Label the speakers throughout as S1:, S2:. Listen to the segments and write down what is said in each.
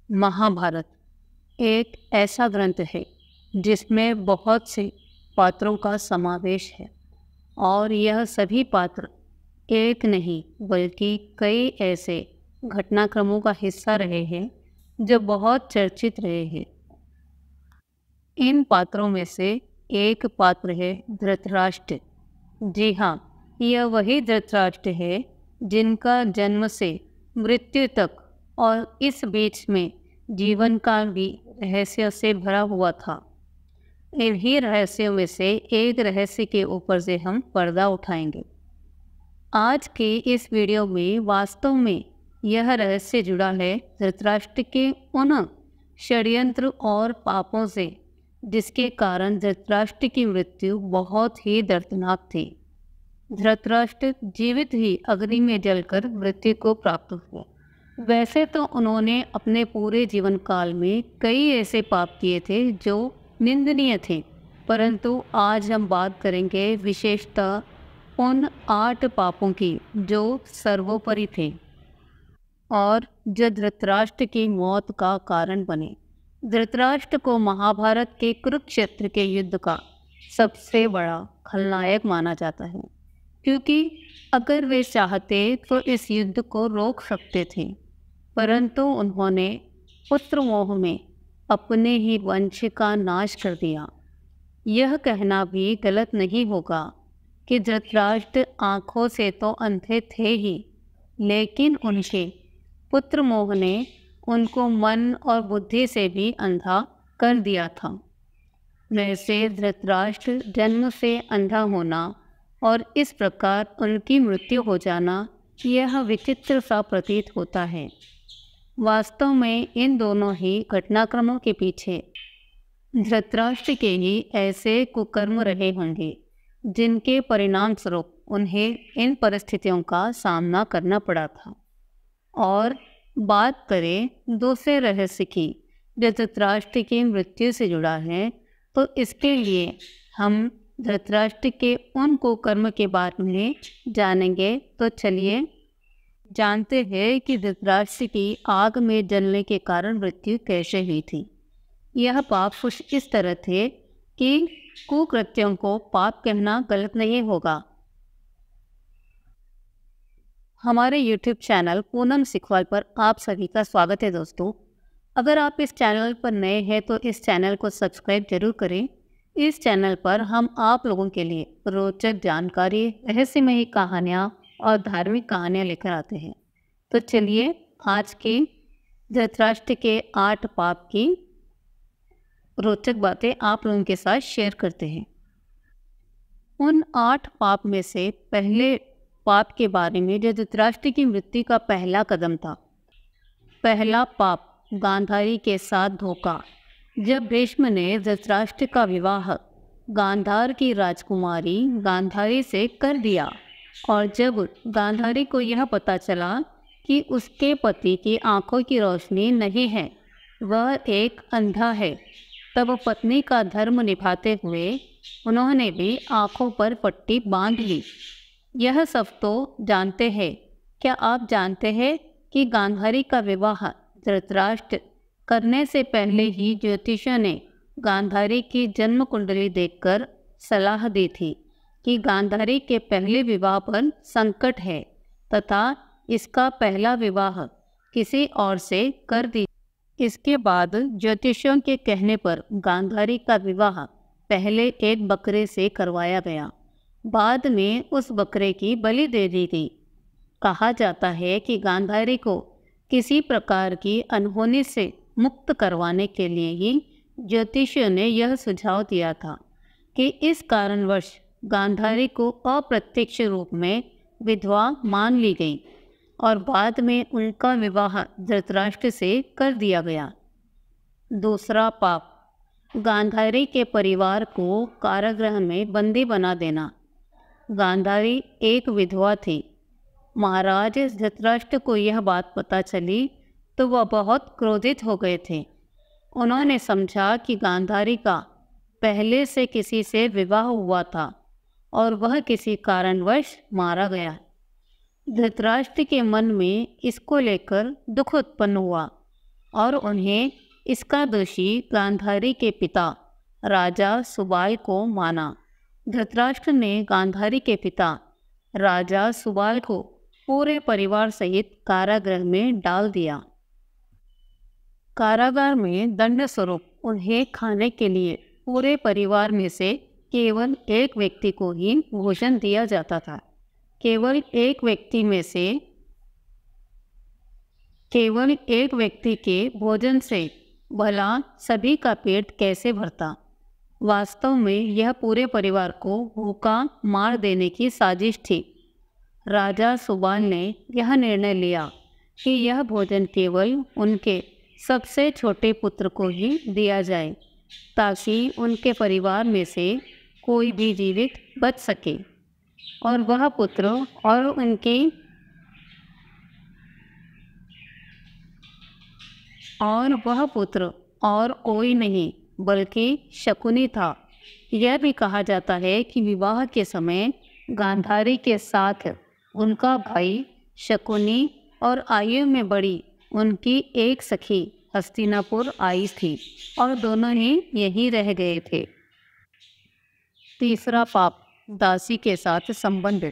S1: महाभारत एक ऐसा ग्रंथ है जिसमें बहुत से पात्रों का समावेश है और यह सभी पात्र एक नहीं बल्कि कई ऐसे घटनाक्रमों का हिस्सा रहे हैं जो बहुत चर्चित रहे हैं। इन पात्रों में से एक पात्र है धृतराष्ट्र। जी हाँ, यह वही धृतराष्ट्र है जिनका जन्म से मृत्यु तक और इस बीच में जीवन का भी रहस्य से भरा हुआ था। इन्हीं रहस्यों में से एक रहस्य के ऊपर से हम पर्दा उठाएंगे। आज के इस वीडियो में वास्तव में यह रहस्य जुड़ा है धृतराष्ट्र के उन षड्यंत्र और पापों से जिसके कारण धृतराष्ट्र की मृत्यु बहुत ही दर्दनाक थी। धृतराष्ट्र जीवित ही अग्नि में जलकर मृत्यु को प्राप्त हुआ। वैसे तो उन्होंने अपने पूरे जीवन काल में कई ऐसे पाप किए थे जो निंदनीय थे, परंतु आज हम बात करेंगे विशेषतः उन 8 पापों की जो सर्वोपरि थे और जो धृतराष्ट्र की मौत का कारण बने। धृतराष्ट्र को महाभारत के कुरुक्षेत्र के युद्ध का सबसे बड़ा खलनायक माना जाता है, क्योंकि अगर वे चाहते तो इस युद्ध को रोक सकते थे, परंतु उन्होंने पुत्र मोह में अपने ही वंश का नाश कर दिया। यह कहना भी गलत नहीं होगा कि धृतराष्ट्र आँखों से तो अंधे थे ही, लेकिन उनके पुत्र मोह ने उनको मन और बुद्धि से भी अंधा कर दिया था। वैसे धृतराष्ट्र जन्म से अंधा होना और इस प्रकार उनकी मृत्यु हो जाना यह विचित्र सा प्रतीत होता है। वास्तव में इन दोनों ही घटनाक्रमों के पीछे धृतराष्ट्र के ही ऐसे कुकर्म रहे होंगे जिनके परिणाम स्वरूप उन्हें इन परिस्थितियों का सामना करना पड़ा था। और बात करें दूसरे रहस्य की जो धृतराष्ट्र की मृत्यु से जुड़ा है, तो इसके लिए हम धृतराष्ट्र के उन कुकर्म के बारे में जानेंगे। तो चलिए जानते हैं कि धृतराष्ट्र की आग में जलने के कारण मृत्यु कैसे हुई थी। यह पाप कुछ इस तरह थे कि कुकृत्यों को पाप कहना गलत नहीं होगा। हमारे YouTube चैनल पूनम सिखवाल पर आप सभी का स्वागत है दोस्तों। अगर आप इस चैनल पर नए हैं तो इस चैनल को सब्सक्राइब जरूर करें। इस चैनल पर हम आप लोगों के लिए रोचक जानकारी, रहस्यमयी कहानियाँ और धार्मिक कहानियाँ लेकर आते हैं। तो चलिए आज के धृतराष्ट्र के 8 पाप की रोचक बातें आप लोगों के साथ शेयर करते हैं। उन 8 पाप में से पहले पाप के बारे में जो धृतराष्ट्र की मृत्यु का पहला कदम था। पहला पाप गांधारी के साथ धोखा। जब भीष्म ने धृतराष्ट्र का विवाह गांधार की राजकुमारी गांधारी से कर दिया और जब गांधारी को यह पता चला कि उसके पति की आंखों की रोशनी नहीं है, वह एक अंधा है, तब पत्नी का धर्म निभाते हुए उन्होंने भी आंखों पर पट्टी बांध ली। यह सब तो जानते हैं। क्या आप जानते हैं कि गांधारी का विवाह धृतराष्ट्र करने से पहले ही ज्योतिषियों ने गांधारी की जन्म कुंडली देखकर सलाह दी थी कि गांधारी के पहले विवाह पर संकट है तथा इसका पहला विवाह किसी और से कर दी। इसके बाद ज्योतिषियों के कहने पर गांधारी का विवाह पहले एक बकरे से करवाया गया, बाद में उस बकरे की बलि दे दी गई। कहा जाता है कि गांधारी को किसी प्रकार की अनहोनी से मुक्त करवाने के लिए ही ज्योतिषियों ने यह सुझाव दिया था कि इस कारणवश गांधारी को अप्रत्यक्ष रूप में विधवा मान ली गई और बाद में उनका विवाह धृतराष्ट्र से कर दिया गया। दूसरा पाप गांधारी के परिवार को कारागृह में बंदी बना देना। गांधारी एक विधवा थी। महाराज धृतराष्ट्र को यह बात पता चली तो वह बहुत क्रोधित हो गए थे। उन्होंने समझा कि गांधारी का पहले से किसी से विवाह हुआ था और वह किसी कारणवश मारा गया। धृतराष्ट्र के मन में इसको लेकर दुख उत्पन्न हुआ और उन्हें इसका दोषी गांधारी के पिता राजा सुबाल को माना। धृतराष्ट्र ने गांधारी के पिता राजा सुबाल को पूरे परिवार सहित कारागृह में डाल दिया। कारागार में दंड स्वरूप उन्हें खाने के लिए पूरे परिवार में से केवल एक व्यक्ति को ही भोजन दिया जाता था। केवल एक व्यक्ति के भोजन से भला सभी का पेट कैसे भरता। वास्तव में यह पूरे परिवार को भूखा मार देने की साजिश थी। राजा सुबाल ने यह निर्णय लिया कि यह भोजन केवल उनके सबसे छोटे पुत्र को ही दिया जाए, ताकि उनके परिवार में से कोई भी जीवित बच सके और वह पुत्र और कोई नहीं बल्कि शकुनी था। यह भी कहा जाता है कि विवाह के समय गांधारी के साथ उनका भाई शकुनी और आयु में बड़ी उनकी एक सखी हस्तिनापुर आई थी और दोनों ही यहीं रह गए थे। तीसरा पाप, दासी के साथ संबंध।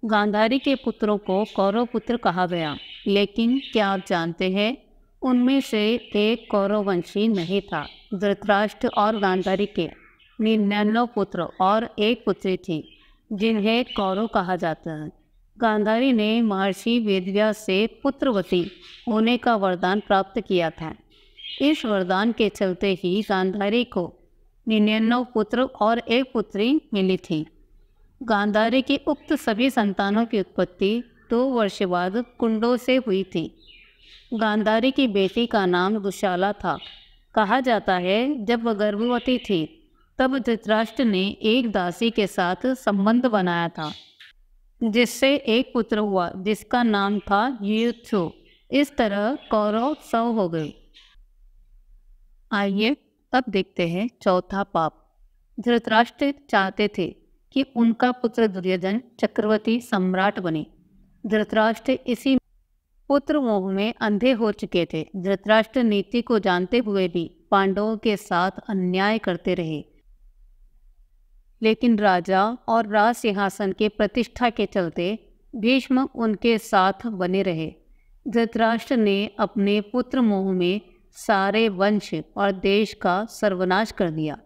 S1: गांधारी के पुत्रों को कौरव पुत्र कहा गया, लेकिन क्या आप जानते हैं उनमें से एक कौरव वंशी नहीं था। धृतराष्ट्र और गांधारी के 99 पुत्र और एक पुत्री थी जिन्हें कौरव कहा जाता है। गांधारी ने महर्षि वेदव्यास से पुत्रवती होने का वरदान प्राप्त किया था। इस वरदान के चलते ही गांधारी को 99 पुत्र और एक पुत्री मिली थी। गांधारी की उक्त सभी संतानों की उत्पत्ति 2 वर्ष बाद कुंडों से हुई थी। गांधारी की बेटी का नाम दुशाला था। कहा जाता है जब वह गर्भवती थी तब धृतराष्ट्र ने एक दासी के साथ संबंध बनाया था, जिससे एक पुत्र हुआ जिसका नाम था युयुत्सु। इस तरह कौरव 100 हो गए। आइए अब देखते हैं चौथा पाप। धृतराष्ट्र चाहते थे कि उनका पुत्र दुर्योधन चक्रवर्ती सम्राट बने। धृतराष्ट्र इसी पुत्र मोह में अंधे हो चुके थे। धृतराष्ट्र नीति को जानते हुए भी पांडवों के साथ अन्याय करते रहे, लेकिन राजा और राज सिंहासन के प्रतिष्ठा के चलते भीष्म उनके साथ बने रहे। धृतराष्ट्र ने अपने पुत्र मोह में सारे वंश और देश का सर्वनाश कर दिया।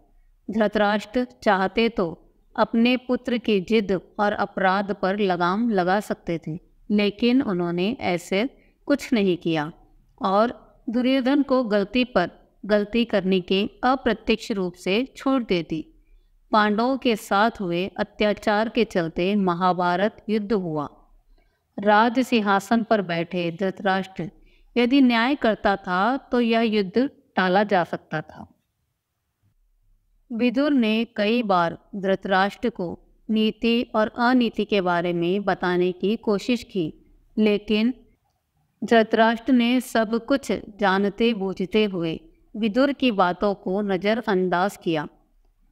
S1: धृतराष्ट्र चाहते तो अपने पुत्र की जिद और अपराध पर लगाम लगा सकते थे, लेकिन उन्होंने ऐसे कुछ नहीं किया और दुर्योधन को गलती करने के अप्रत्यक्ष रूप से छोड़ दे दी। पांडवों के साथ हुए अत्याचार के चलते महाभारत युद्ध हुआ। राज सिंहासन पर बैठे धृतराष्ट्र यदि न्याय करता था तो यह युद्ध टाला जा सकता था। विदुर ने कई बार धृतराष्ट्र को नीति और अनीति के बारे में बताने की कोशिश की, लेकिन धृतराष्ट्र ने सब कुछ जानते बूझते हुए विदुर की बातों को नज़रअंदाज किया।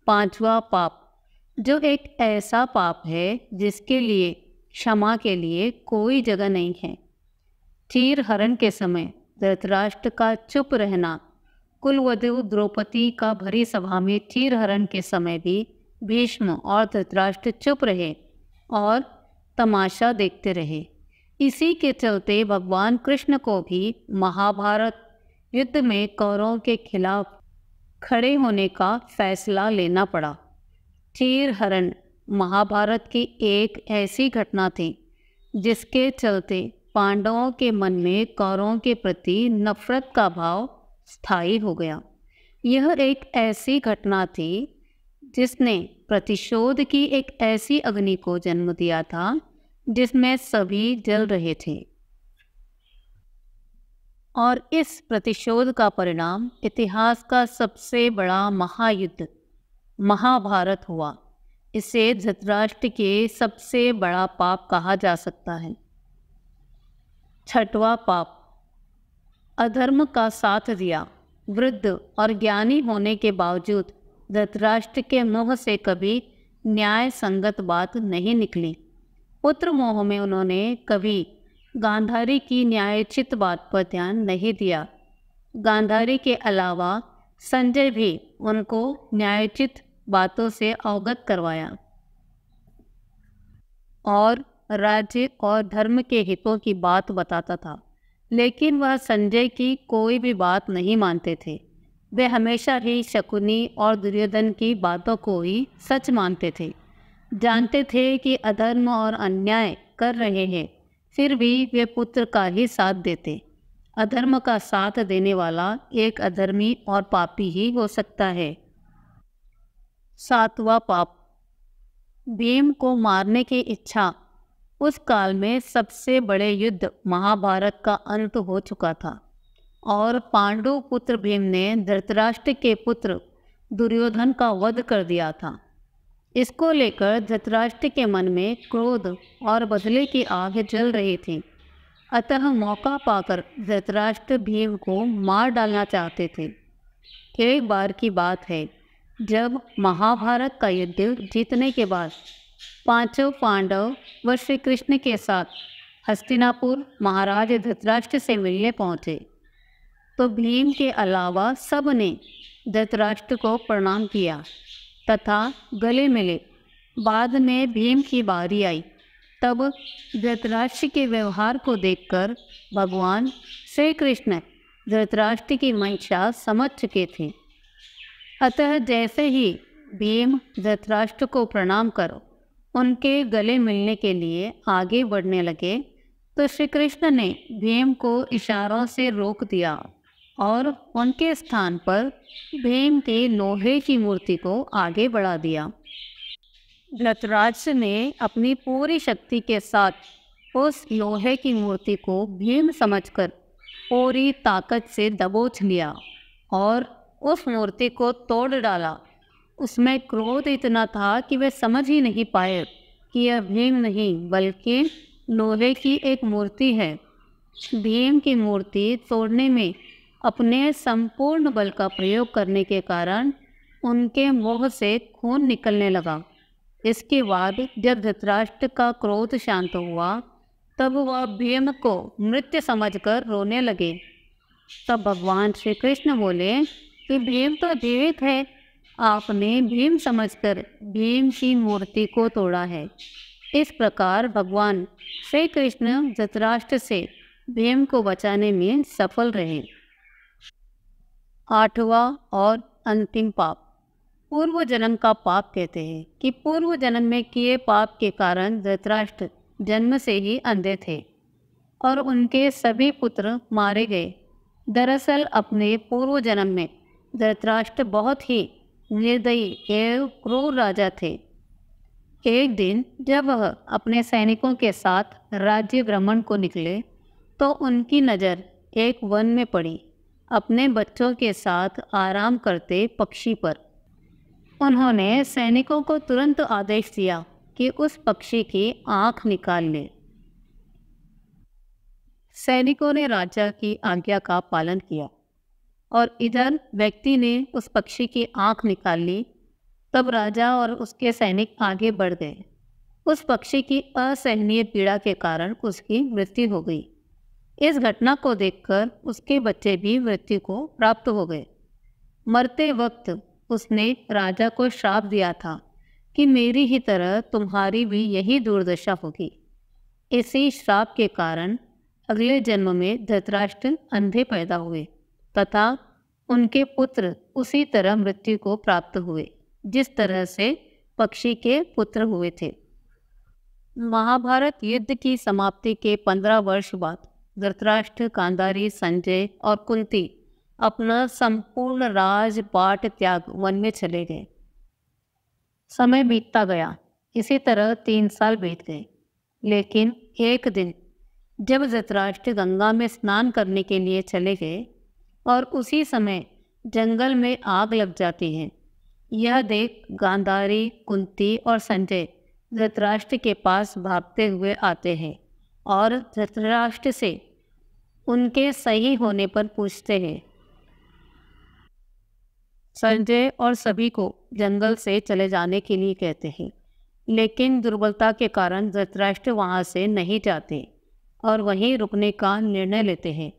S1: पांचवा पाप, जो एक ऐसा पाप है जिसके लिए क्षमा के लिए कोई जगह नहीं है। चीर हरण के समय धृतराष्ट्र का चुप रहना। कुलवधू द्रौपदी का भरी सभा में चीर हरण के समय भी भीष्म और धृतराष्ट्र चुप रहे और तमाशा देखते रहे। इसी के चलते भगवान कृष्ण को भी महाभारत युद्ध में कौरवों के खिलाफ खड़े होने का फैसला लेना पड़ा। चीर हरण महाभारत की एक ऐसी घटना थी जिसके चलते पांडवों के मन में कौरवों के प्रति नफरत का भाव स्थायी हो गया। यह एक ऐसी घटना थी जिसने प्रतिशोध की एक ऐसी अग्नि को जन्म दिया था जिसमें सभी जल रहे थे, और इस प्रतिशोध का परिणाम इतिहास का सबसे बड़ा महायुद्ध महाभारत हुआ। इसे धृतराष्ट्र के सबसे बड़ा पाप कहा जा सकता है। छठवां पाप, अधर्म का साथ दिया। वृद्ध और ज्ञानी होने के बावजूद धृतराष्ट्र के मुँह से कभी न्याय संगत बात नहीं निकली। पुत्र मोह में उन्होंने कभी गांधारी की न्यायोचित बात पर ध्यान नहीं दिया। गांधारी के अलावा संजय भी उनको न्यायोचित बातों से अवगत करवाया और राज्य और धर्म के हितों की बात बताता था, लेकिन वह संजय की कोई भी बात नहीं मानते थे। वे हमेशा ही शकुनी और दुर्योधन की बातों को ही सच मानते थे। जानते थे कि अधर्म और अन्याय कर रहे हैं, फिर भी वे पुत्र का ही साथ देते। अधर्म का साथ देने वाला एक अधर्मी और पापी ही हो सकता है। सातवां पाप, भीम को मारने की इच्छा। उस काल में सबसे बड़े युद्ध महाभारत का अंत हो चुका था और पांडु पुत्र भीम ने धृतराष्ट्र के पुत्र दुर्योधन का वध कर दिया था। इसको लेकर धृतराष्ट्र के मन में क्रोध और बदले की आग जल रही थी। अतः मौका पाकर धृतराष्ट्र भीम को मार डालना चाहते थे। एक बार की बात है, जब महाभारत का युद्ध जीतने के बाद पांचों पांडव व श्री कृष्ण के साथ हस्तिनापुर महाराज धृतराष्ट्र से मिलने पहुँचे, तो भीम के अलावा सब ने धृतराष्ट्र को प्रणाम किया तथा गले मिले। बाद में भीम की बारी आई, तब धृतराष्ट्र के व्यवहार को देखकर भगवान श्री कृष्ण धृतराष्ट्र की मंशा समझ चुके थे। अतः जैसे ही भीम धृतराष्ट्र को प्रणाम कर उनके गले मिलने के लिए आगे बढ़ने लगे, तो श्री कृष्ण ने भीम को इशारों से रोक दिया और उनके स्थान पर भीम की लोहे की मूर्ति को आगे बढ़ा दिया। धृतराष्ट्र ने अपनी पूरी शक्ति के साथ उस लोहे की मूर्ति को भीम समझकर पूरी ताकत से दबोच लिया और उस मूर्ति को तोड़ डाला। उसमें क्रोध इतना था कि वे समझ ही नहीं पाए कि यह भीम नहीं बल्कि लोहे की एक मूर्ति है। भीम की मूर्ति तोड़ने में अपने संपूर्ण बल का प्रयोग करने के कारण उनके मुंह से खून निकलने लगा। इसके बाद जब धृतराष्ट्र का क्रोध शांत हुआ, तब वह भीम को मृत समझकर रोने लगे। तब भगवान श्री कृष्ण बोले कि भीम तो जीवित है, आपने भीम समझकर भीम की मूर्ति को तोड़ा है। इस प्रकार भगवान श्री कृष्ण धृतराष्ट्र से भीम को बचाने में सफल रहे। आठवां और अंतिम पाप, पूर्व जन्म का पाप कहते हैं कि पूर्व जन्म में किए पाप के कारण धृतराष्ट्र जन्म से ही अंधे थे और उनके सभी पुत्र मारे गए। दरअसल अपने पूर्व जन्म में धृतराष्ट्र बहुत ही निर्दयी एवं क्रूर राजा थे। एक दिन जब वह अपने सैनिकों के साथ राज्य भ्रमण को निकले, तो उनकी नज़र एक वन में पड़ी, अपने बच्चों के साथ आराम करते पक्षी पर। उन्होंने सैनिकों को तुरंत आदेश दिया कि उस पक्षी की आँख निकाल ले। सैनिकों ने राजा की आज्ञा का पालन किया और इधर व्यक्ति ने उस पक्षी की आँख निकाल ली। तब राजा और उसके सैनिक आगे बढ़ गए। उस पक्षी की असहनीय पीड़ा के कारण उसकी मृत्यु हो गई। इस घटना को देखकर उसके बच्चे भी मृत्यु को प्राप्त हो गए। मरते वक्त उसने राजा को श्राप दिया था कि मेरी ही तरह तुम्हारी भी यही दुर्दशा होगी। इसी श्राप के कारण अगले जन्म में धृतराष्ट्र अंधे पैदा हुए तथा उनके पुत्र उसी तरह मृत्यु को प्राप्त हुए जिस तरह से पक्षी के पुत्र हुए थे। महाभारत युद्ध की समाप्ति के 15 वर्ष बाद धृतराष्ट्र, गांधारी, संजय और कुंती अपना संपूर्ण राजपाट त्याग वन में चले गए। समय बीतता गया। इसी तरह 3 साल बीत गए। लेकिन एक दिन जब धृतराष्ट्र गंगा में स्नान करने के लिए चले गए और उसी समय जंगल में आग लग जाती है, यह देख गांधारी, कुंती और संजय धृतराष्ट्र के पास भागते हुए आते हैं और धृतराष्ट्र से उनके सही होने पर पूछते हैं। संजय और सभी को जंगल से चले जाने के लिए कहते हैं, लेकिन दुर्बलता के कारण धृतराष्ट्र वहाँ से नहीं जाते और वहीं रुकने का निर्णय लेते हैं।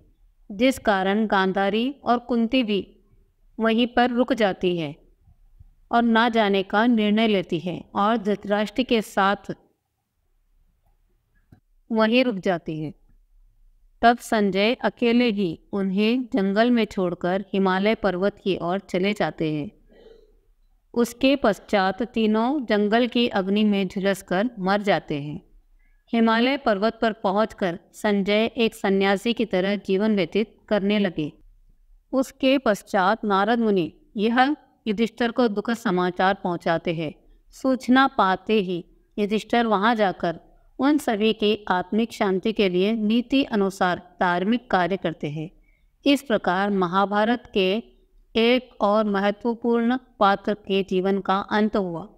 S1: जिस कारण गांधारी और कुंती भी वहीं पर रुक जाती है और ना जाने का निर्णय लेती है और धृतराष्ट्र के साथ वहीं रुक जाती है। तब संजय अकेले ही उन्हें जंगल में छोड़कर हिमालय पर्वत की ओर चले जाते हैं। उसके पश्चात तीनों जंगल की अग्नि में झुलसकर मर जाते हैं। हिमालय पर्वत पर पहुंचकर संजय एक सन्यासी की तरह जीवन व्यतीत करने लगे। उसके पश्चात नारद मुनि यह युधिष्ठिर को दुखद समाचार पहुंचाते हैं। सूचना पाते ही युधिष्ठिर वहां जाकर उन सभी की आत्मिक शांति के लिए नीति अनुसार धार्मिक कार्य करते हैं। इस प्रकार महाभारत के एक और महत्वपूर्ण पात्र के जीवन का अंत हुआ।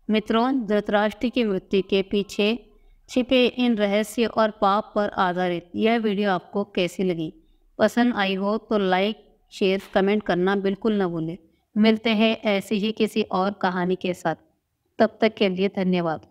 S1: मित्रों, धृतराष्ट्र की मृत्यु के पीछे छिपे इन रहस्य और पाप पर आधारित यह वीडियो आपको कैसी लगी? पसंद आई हो तो लाइक, शेयर, कमेंट करना बिल्कुल न भूलें। मिलते हैं ऐसी ही किसी और कहानी के साथ। तब तक के लिए धन्यवाद।